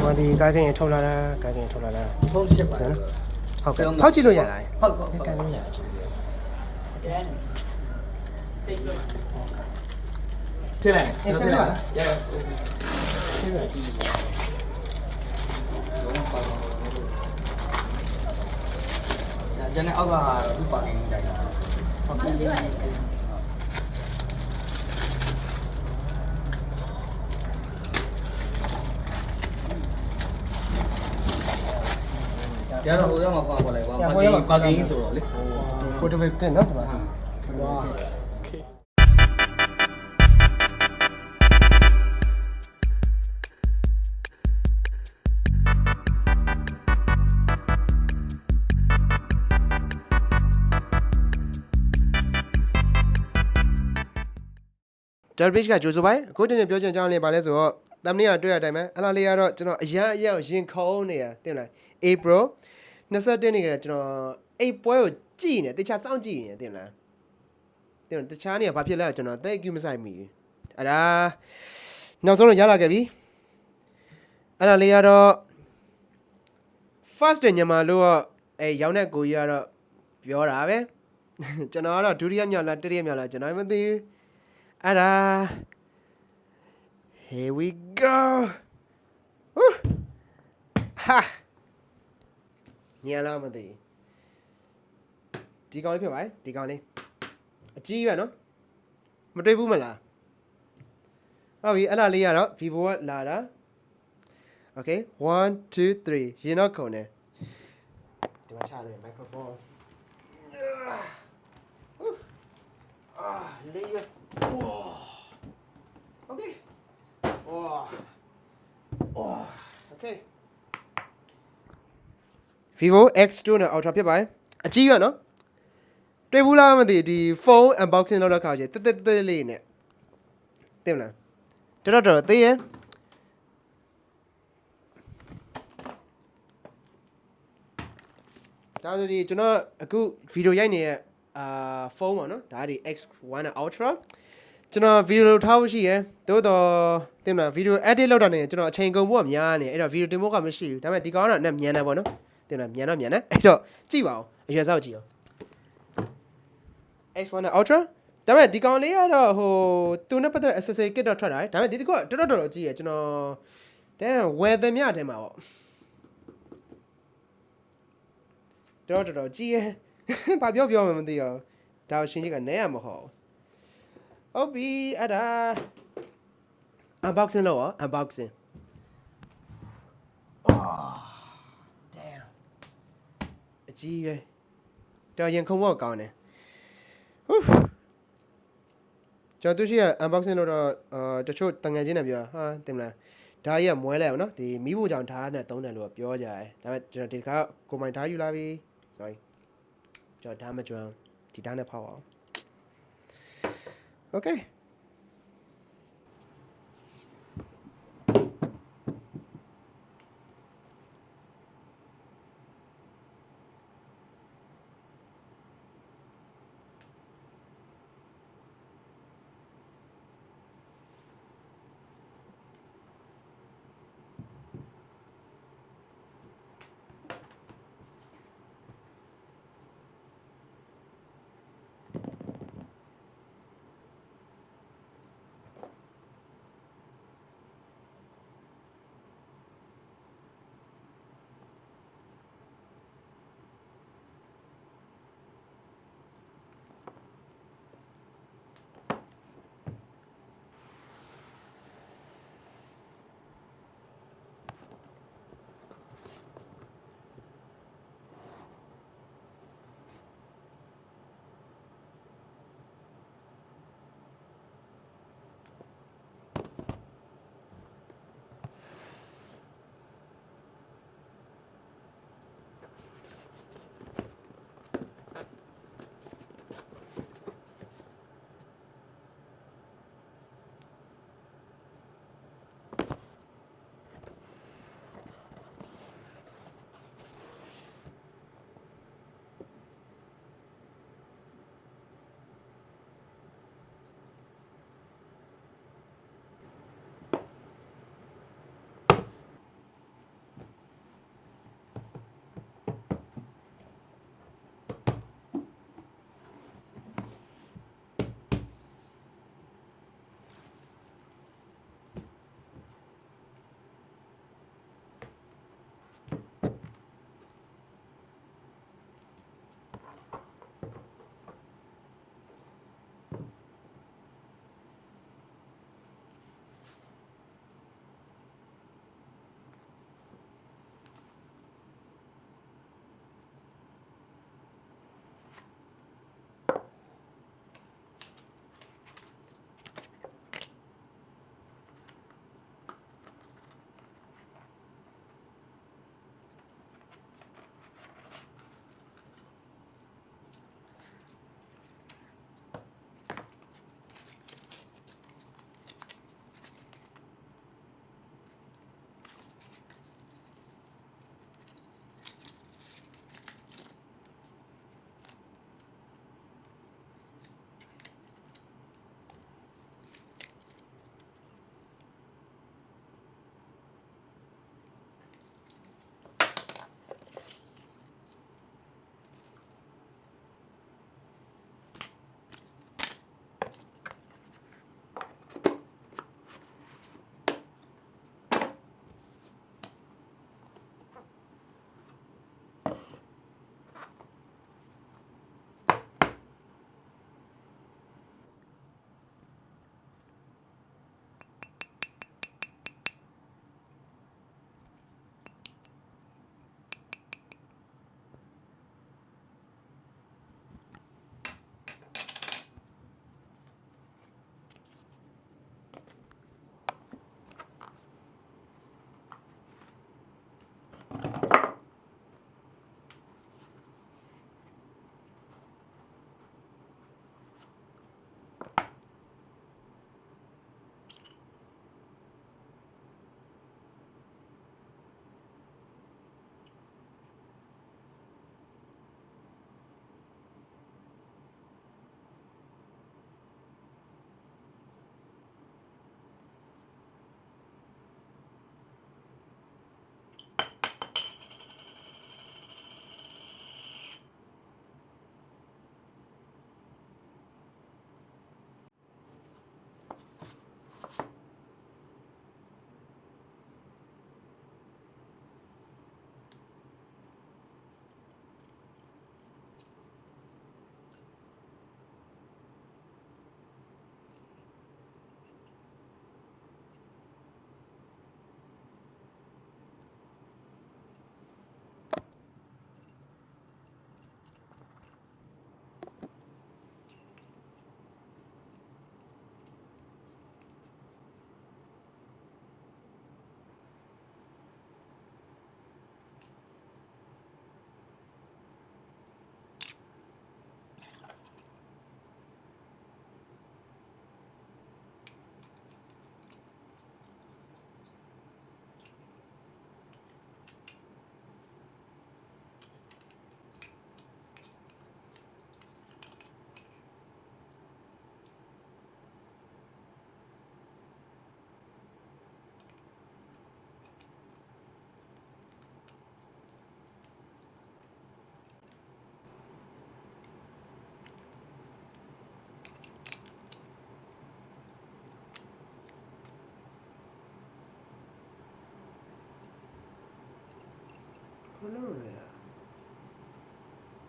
ဟောဒီကားကင်းထုတ်လာတာကားကင်းထုတ်လာတာ ဖုန်းရှစ်ပါနော် ဟုတ်ကဲ့ဖောက်ကြည့်လို့ရလား ဟုတ် ကဲလို့ရတယ်ကြည့်ပြ ထည့်လိုက်ထည့်လိုက်ကျန်တဲ့အောက်ကဟာသူ့ပါနေကြတာဟုတ်ကဲ့ကျတော့ဟိုရောက်မှာပေါ့လိုက်ပါကင်းဆိုတော့လေ ဖိုတိုဖစ်ပြန်နော်ဒီမှာ Del Bridge ကကြိုးစိုးပိုင်းအခုတင်နေပြောချင်ကြောင်းလေးပါလဲဆိုတော့တမ်လေးကတွေ့ရတိုင်းမှာအဲ့လားလေးကတော့ကျွန်တော်အရင်ရင်ခုံးနေရတင်လား April 21နေ့ကကျွန်တော်အိတ်ပွဲကိုကြည့်နေတခြားစောင့်ကြည့်နေတင်လားတင်တခြားနေကဘာဖြစ်လဲကျွန်တော်သိကူးမဆိုင်မိအဲ့ဒါနောက်ဆုံးတော့ရလာခဲ့ပြီအဲ့လားလေးကတော့ first ညမှာလို့ရောင်းတဲ့ကိုကြီးကတော့ပြောတာပဲကျွန်တော်ကတော့ဒုတိယမြောက်လားတတိယမြောက်လားကျွန်တော်မသိဘူးအဲ့ဒါ here we go ဟာညလာမသိဒီကောင်လေးဖြစ်ပါဒီကောင်လေးအကြီးရွယ်နော်မတွေ့ဘူးမလားဟုတ်ပြီအဲ့လားလေးကတော့ Vivo ကလာတာ okay 1 2 3ရင်တော့ခုံတယ်ဒီမှာချလိုက် microphone လေးရွယ် Okay. Okay. Vivo X2 နဲ့ Ultra ဖြစ်ပါတယ်အကြီးရနော်တွေ့ဘူးလားမသိဒီဖုန်း unboxing လုပ်တဲ့ခါကျတက်လေးနဲ့တင်မလားတော်သေးရဲ့ဒါဆိုဒီကျွန်တော်အခုဗီဒီယိုရိုက်နေတဲ့ဖုန်းပါနော်ဒါဒီ X1 နဲ့ Ultra ကျွန်တော်ဗီဒီယိုထားဖို့ရှိရယ်တိုးတော့တင်မလားဗီဒီယို edit လုပ်တာနေကျွန်တော်အချိန်ကုန်ဖို့ကများနေအဲ့တော့ဗီဒီယိုတင်ဖို့ကမရှိဘူးဒါပေမဲ့ဒီကောင်ကတော့နဲ့မြန်တယ်ပေါ့နော်တင်မလားမြန်တယ်အဲ့တော့ကြည့်ပါဦးအရွယ်စောက်ကြည့်အောင် X1 နဲ့ Ultra ဒါပေမဲ့ဒီကောင်လေးကတော့ဟိုသူနဲ့ပတ်သက်တဲ့ accessory kit တော့ထွက်လာတယ်ဒါပေမဲ့ဒီတစ်ခုကတော်ကြည့်ရကျွန်တော်တဲ့ဝယ်သည်မြထဲမှာပေါ့တော်ကြည့်ရဘာပြောမှမသိရောဒါရှင်းကြီးကနေရမဟုတ်ဟုတ်ပြီအဲ့ဒါ unboxing လုပ်ရော unboxing damn အကြီးပဲတော်ရင်ခုံဖို့ကောင်းတယ်ကျွန်တော်တို့ရှိရ unboxing လုပ်တော့တချို့တငယ်ချင်းတွေပြောဟာတင်မလားဓာတ်ရမွဲလိုက်အောင်နော်ဒီမီးဖို့ကြောင့်ဓာတ်နဲ့သုံးတယ်လို့ပြောကြတယ်ဒါပေမဲ့ကျွန်တော်ဒီခါကိုမိုင်ဓာတ်ယူလာပြီ sorry ကျွန်တော်ဓာတ်မကျွမ်းဒီဓာတ်နဲ့ဖောက်အောင် okay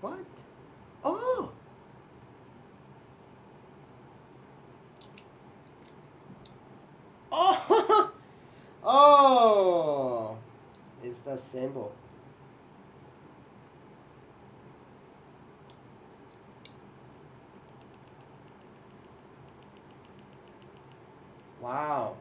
What? Oh! Oh! Oh! It's the symbol. Wow.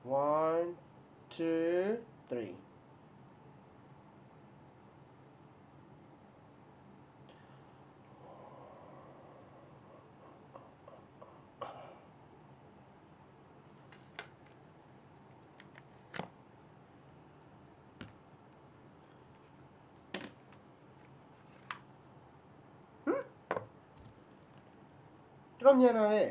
1 2 3တော်မြန်တာပဲ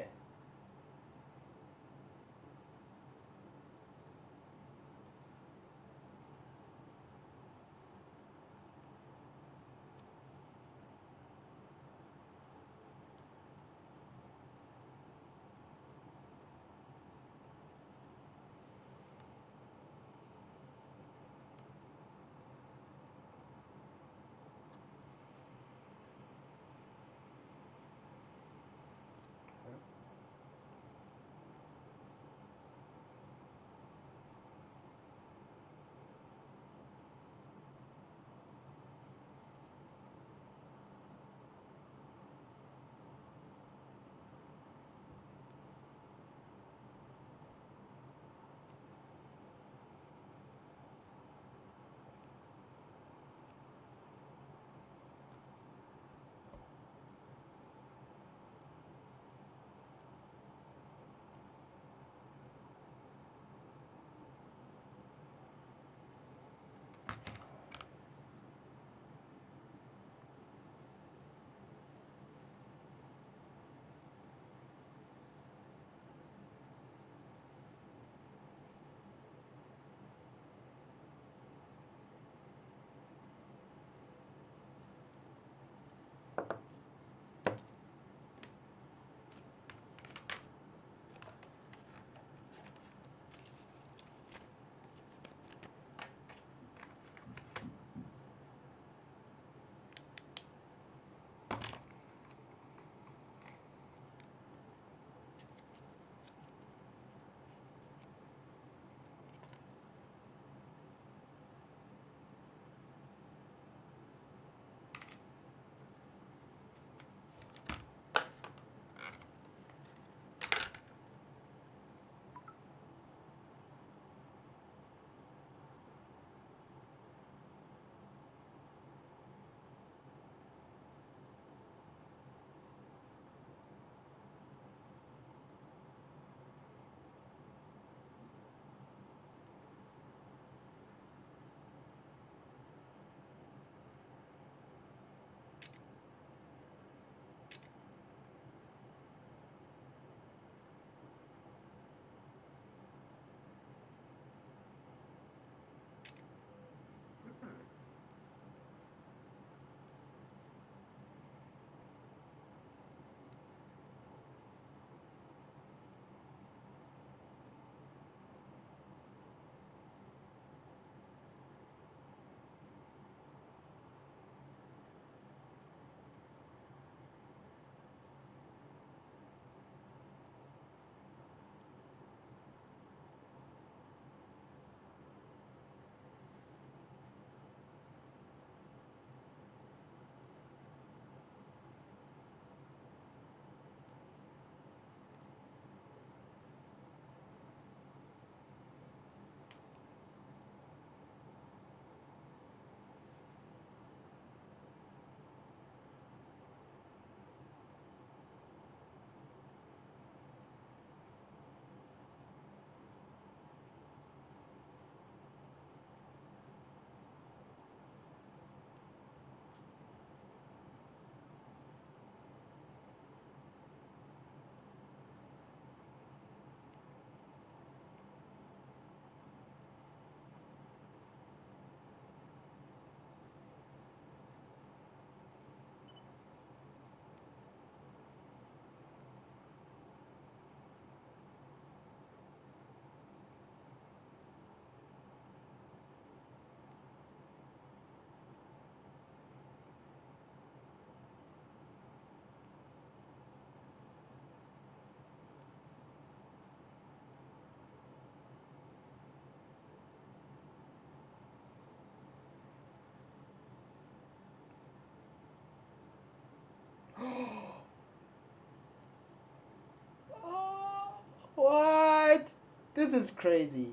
This is crazy.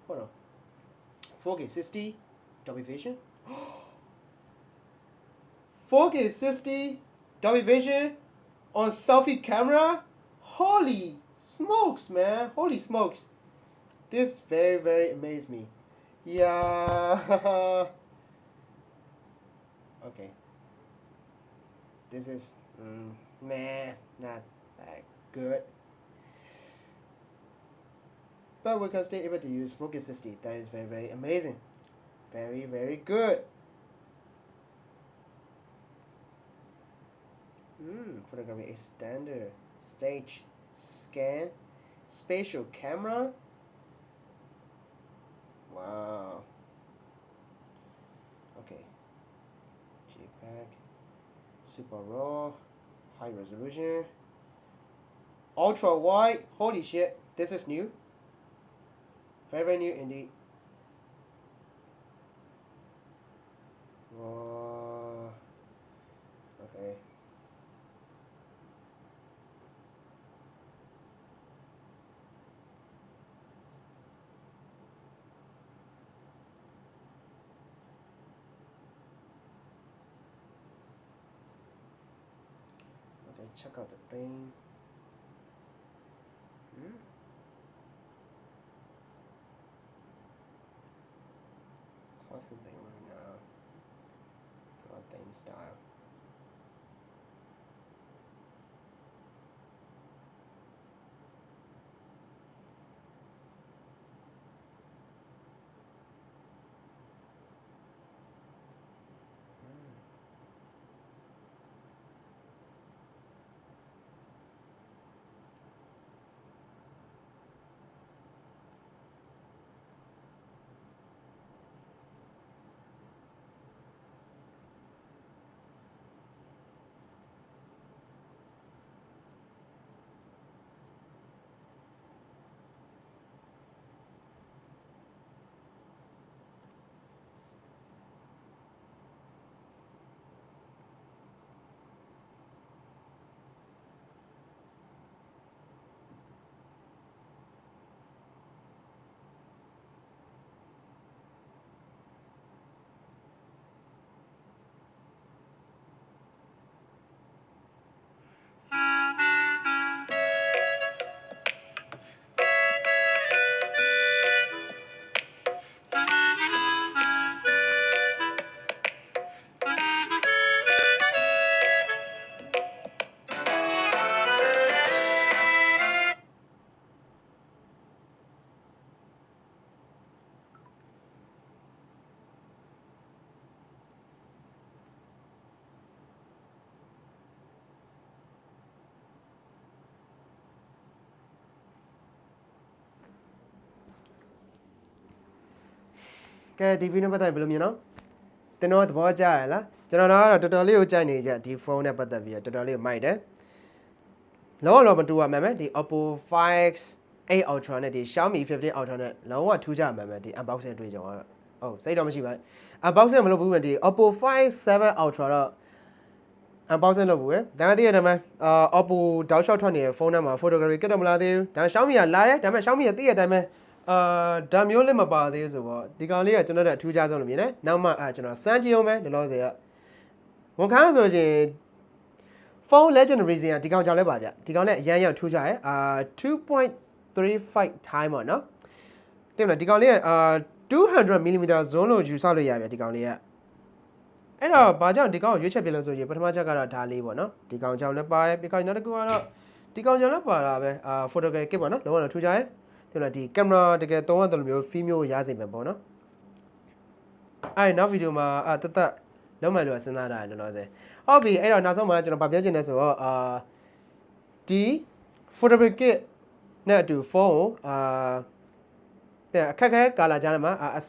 Hold on. 4K 60 Dolby Vision. 4K 60 Dolby Vision on selfie camera. Holy smokes, man. Holy smokes. This very amazed me. Yeah. Okay. This is man, not that good. But we can still able to use 4K 60. That is very amazing. Very good. Photography extender, stage, scan, spatial camera. Wow. Okay. JPEG, super raw, high resolution, ultra wide. Holy shit, this is new. Very new indeed. Okay. Okay, check out the thing. What's the thing right now? What thing style? Okay, TV နဲ့ပတ်သက်ပြီးဘယ်လိုမြင်နော်တင်တော့သဘောကျရလားကျွန်တော်တော့တော်တော်လေးကိုကြိုက်နေကြဒီဖုန်းနဲ့ပတ်သက်ပြီးတော်တော်လေးကိုမိုက်တယ်လောမတူရမှန်မယ်ဒီ Oppo Find 8 Ultra နဲ့ဒီ Xiaomi 15 Ultra နဲ့လုံးဝထူးခြားမှန်မယ်ဒီ unboxing တွေ့ကြအောင်ဟုတ်စိတ်တော့မရှိပါဘူး unboxing မလုပ်ဘူးဒီ Oppo Find 7 Ultra တော့ unboxing လုပ်ဘူးပဲဒါမှမသိရတယ်မယ်Oppo တောက်လျှောက်ထွက်နေတဲ့ဖုန်းထဲမှာ photography ကတ်တော့မလာသေးဘူးဒါ Xiaomi ကလာတယ်ဒါပေမဲ့ Xiaomi ကသိရတဲ့အတိုင်းပဲဒါမျိုးလည်းမပါသေးဆိုတော့ဒီကောင်လေးကကျွန်တော်တို့အထူးခြားဆုံးလို့မြင်တယ်နောက်မှကျွန်တော်စမ်းကြည့်အောင်မယ်လောလောဆယ်ကဝန်ခံဆိုရင် phone legendary ကဒီကောင်ကြောင့်လည်းပါဗျဒီကောင်လည်းအရန်ရထူးခြားရယ်2.35 time ပေါ့နော်တင်မလားဒီကောင်လေးက200mm zoom လို့ယူဆလို့ရဗျဒီကောင်လေးကအဲ့တော့ဘာကြောင့်ဒီကောင်ကိုရွေးချက်ပြလဲဆိုရင်ပထမချက်ကတော့ဒါလေးပေါ့နော်ဒီကောင်ကြောင့်လည်းပါတယ်ပြီးကောင်နောက်တစ်ခုကတော့ဒီကောင်ကြောင့်လည်းပါတာပဲphotography kit ပေါ့နော်လုံးဝထူးခြားရယ်ဒီကင်မရာတကယ်သုံးရတယ်လို့မျိုး feel မျိုးရစေမယ်ပေါ့နော်အဲ့နောက်ဗီဒီယိုမှာတတ်လုံးမယ်လို့စဉ်းစားတာလောလောဆယ်ဟုတ်ပြီအဲ့တော့နောက်ဆုံးမှာကျွန်တော်ဗာပြောချင်တယ်ဆိုတော့ဒီ photography kit နဲ့အတူဖုန်းကိုအခက်ခဲကာလာကြားထဲမှာအ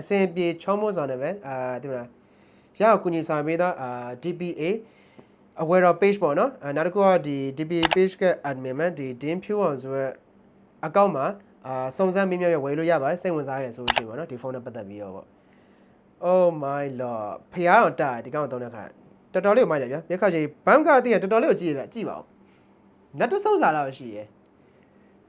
စင်ပြေချောမောစွာနဲ့ပဲဒီမှာရအောင်ကူညီဆောင်ပေးတော့DPA aware page ပေါ့နော်နောက်တစ်ခုကဒီ DPA page က admin မှာဒီ Dim Pure အောင်ဆိုတော့အကောင့်မှာစုံစမ်းမင်းမြောက်ရဝယ်လို့ရပါတယ်စိတ်ဝင်စားရဆိုလို့ရှိရင်ပေါ့နော်ဒီဖုန်းနဲ့ပတ်သက်ပြီးတော့ပေါ့ Oh my lord ဖျားအောင်တာဒီကောင်သုံးတဲ့ခါတော်တော်လေးကိုမိုက်တယ်ဗျာမျက်ခါကြီးဘမ်ကာတည်းကတော်တော်လေးကိုကြည့်ရဗျကြည့်ပါဦးလက်တဆုပ်စာလောက်ရှိရယ်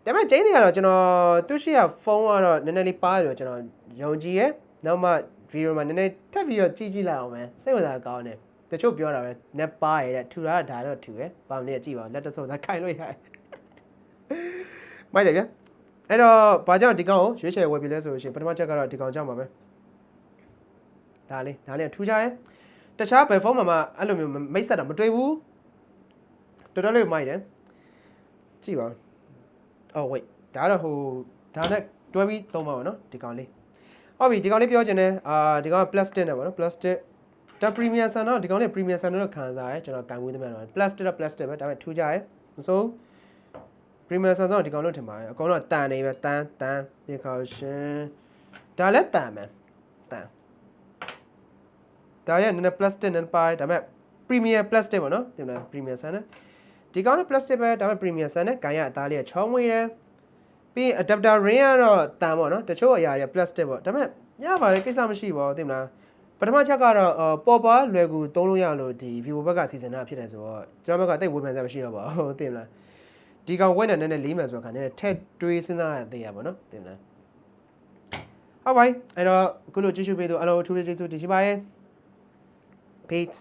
ဒါပေမဲ့ကျင်းနေကတော့ကျွန်တော်သူ့ရှိရဖုန်းကတော့နည်းနည်းလေးပါးတယ်ကျွန်တော်ယုံကြည်ရဲ့နောက်မှဗီဒီယိုမှာနည်းနည်းထပ်ပြီးတော့ကြည့်လိုက်အောင်မယ်စိတ်ဝင်စားကောင်းတယ်တချို့ပြောတာပဲနက်ပါးရတဲ့ထူတာဒါတော့ထူတယ်ဘာမလဲကြည့်ပါလက်တဆော့စားခိုင်လို့ရတယ်မိုက်တယ်ဗျအဲ့တော့ဘာကြောင့်ဒီကောင်ကိုရွေးချယ်ဝယ်ပြလဲဆိုလို့ရှိရင်ပထမချက်ကတော့ဒီကောင်ကြောင့်ပါပဲဒါလေးထူကြရဲ့တခြားဘယ်ဖုန်းမှာအဲ့လိုမျိုးမိတ်ဆက်တာမတွေ့ဘူးတော်တော်လေးမိုက်တယ်ကြည့်ပါအော် wait ဒါတော့ဒါနဲ့တွဲပြီးသုံးပါပါနော်ဒီကောင်လေးဟုတ်ပြီဒီကောင်လေးပြောချင်တယ်ဒီကောင်က plastic နဲ့ပါနော် plastic ဒါ premium ဆန်တော့ဒီကောင်လေး premium ဆန်တော့ခံစားရဲကျွန်တော်ကန်ဝေးသမျှတော့ plastic တော့ plastic ပဲဒါပေမဲ့ထူကြရဲမစိုး premium ဆန်တော့ဒီကောင်လို့ထင်ပါတယ်အကောင်တော့တန်နေပဲတန်ပြေခေါ်ရှင်ဒါလည်းတန်မယ်တန်ဒါရဲ့နည်းနည်း plastic နဲ့ပါဒါပေမဲ့ premium plastic ပေါ့နော်တင်မလား premium ဆန်နဲ့ဒီကောင်က plastic ပဲဒါပေမဲ့ premium ဆန်နဲ့ကန်ရအသားလေးကချောင်းမွေးတယ်ပြီး adapter ring ကတော့တန်ပေါ့နော်တချို့အရာတွေ plastic ပေါ့ဒါပေမဲ့ရပါတယ်ကိစ္စမရှိပါဘူးတင်မလားပထမချက်ကတော့ပေါ်ပါလွယ်ကူသုံးလို့ရလို့ဒီ vivo ဘက်ကစီစဉ်တာဖြစ်တယ်ဆိုတော့ကျွန်တော်ဘက်ကတိတ်ဝေဖန်စရာမရှိတော့ပါဘူးတင်မလားဒီကောင်ဝက်နဲ့နည်းနည်းလေးမယ်ဆိုတော့ခါနည်းနည်းထက်တွေးစဉ်းစားရသေးရပါတော့တင်မလားဟုတ်ပါပြီအဲ့တော့အခုလိုကြည့်ရှုပေးသူအားလုံးအထူးကျေးဇူးတင်ရှိပါရဲ့ peace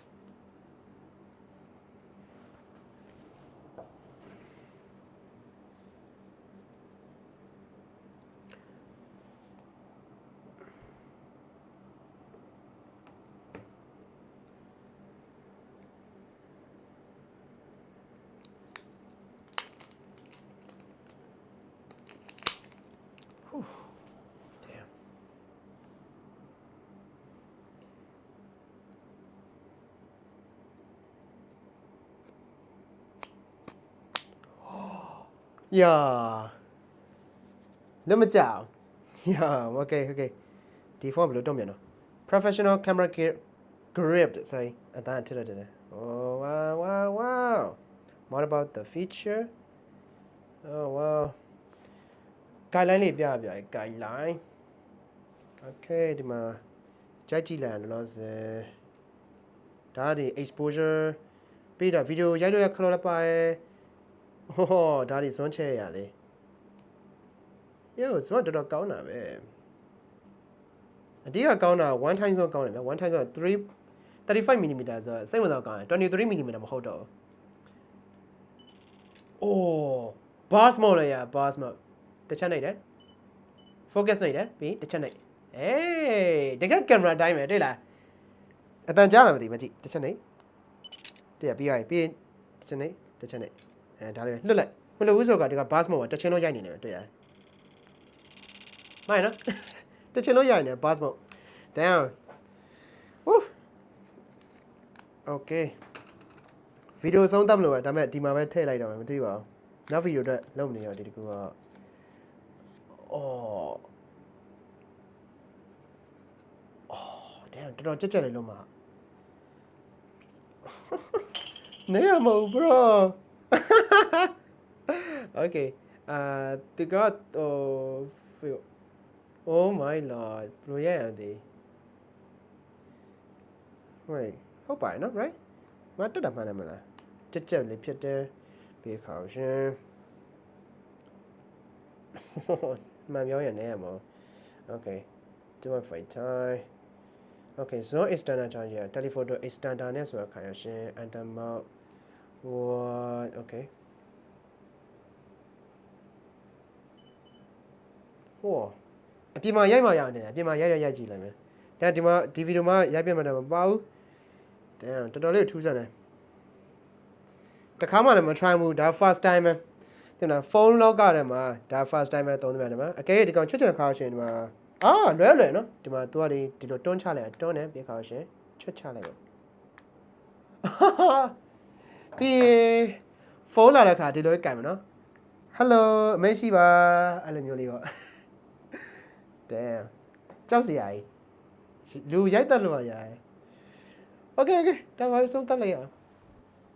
Yeah. Let me down. Yeah, okay. The form below don't know. Professional camera grip. Sorry, at that. Oh wow. What about the feature? Oh wow. Guideline လေးပြပြ guideline. Okay, ဒီမှာကြိုက်ကြည့်လိုက်လို့ဆိုဒါဒီ exposure ပြီးတော့ video ရိုက်လို့ရခလို့လည်းပါတယ်ဟောဒါဒီစွန်းချဲရလေယောစွန်းတော်ကောင်းတာပဲအတိကကောင်းတာ1 time စွန်းကောင်းတယ်ဗျ1 time စွန်း35 mm ဆိုစိတ်ဝင်စားကောင်းတယ်23 mm မဟုတ်တော့အိုး boss mode လေ boss mode တစ်ချက်နိုင်တယ် focus နိုင်တယ်ပြီးတစ်ချက်နိုင်အေးတကယ်ကင်မရာတိုင်းပဲတွေ့လားအတန်ကြားလာမသိမကြည့်တစ်ချက်နိုင်တဲ့ပြီးရပြီးတစ်ချက်နိုင်ဒါလေးပဲလွတ်လိုက်မလို့ဘူးဆိုတော့ဒီက bus mode ကတစ်ချင်းလို့ရိုက်နေတယ်တွေ့ရတယ်မိုင်းနော်တစ်ချင်းလို့ရိုက်နေ bus mode down woo okay ဗီဒီယိုဆုံးသတ်မလို့ပဲဒါပေမဲ့ဒီမှာပဲထည့်လိုက်တော့မယ်မသိပါဘူးနောက်ဗီဒီယိုအတွက်လုပ်နေရောဒီတကူကdamn တော်တော်ကြက်ကြက်လေးလုံးမှာနေရမဟုတ် bro okay they got oh my lord ဘယ်ရရသည် wait ဟုတ်ပါရဲ့နော် right မတက်တာမှန်းတယ်မလားကြက်ကြက်လေးဖြစ်တယ်ဘေးခေါင်ရှင်မှန်ပြောရနေရမဟုတ် okay do my fight time okay so external charge ရ telephoto extender နဲ့ဆိုတာခါရရှင် enter mode what okay ဟောအပြင်မှာရိုက်မှရနေတယ်အပြင်မှာရိုက်ကြည့်လိုက်မယ်ဒါဒီမှာဒီဗီဒီယိုမှာရိုက်ပြမှတော့မပါဘူး damn တော်တော်လေးထူးဆန်းတယ်တခါမှလည်းမ try ဘူးဒါ first time ပဲတင်လားဖုန်းလောကထဲမှာဒါ first time ပဲသုံးသမျှတယ်မှာအကယ်၍ဒီကောင်ချွတ်ချွတ်ခါရှင်ဒီမှာလွယ်နော်ဒီမှာသူကဒီလိုတွန်းချလိုက်တွန်းနေပြေခါရှင်ချွတ်ချလိုက်ပေါ့ပြီးဖုန်းလာတဲ့ခါဒီလိုကြိုင်မယ်နော် hello အမေရှိပါအဲ့လိုမျိုးလေးပေါ့ damn ကြောက်စရာကြီးလူရိုက်တက်လို့ရရတယ် okay ဒါပါဆုံးတက်လိုက်ရအောင်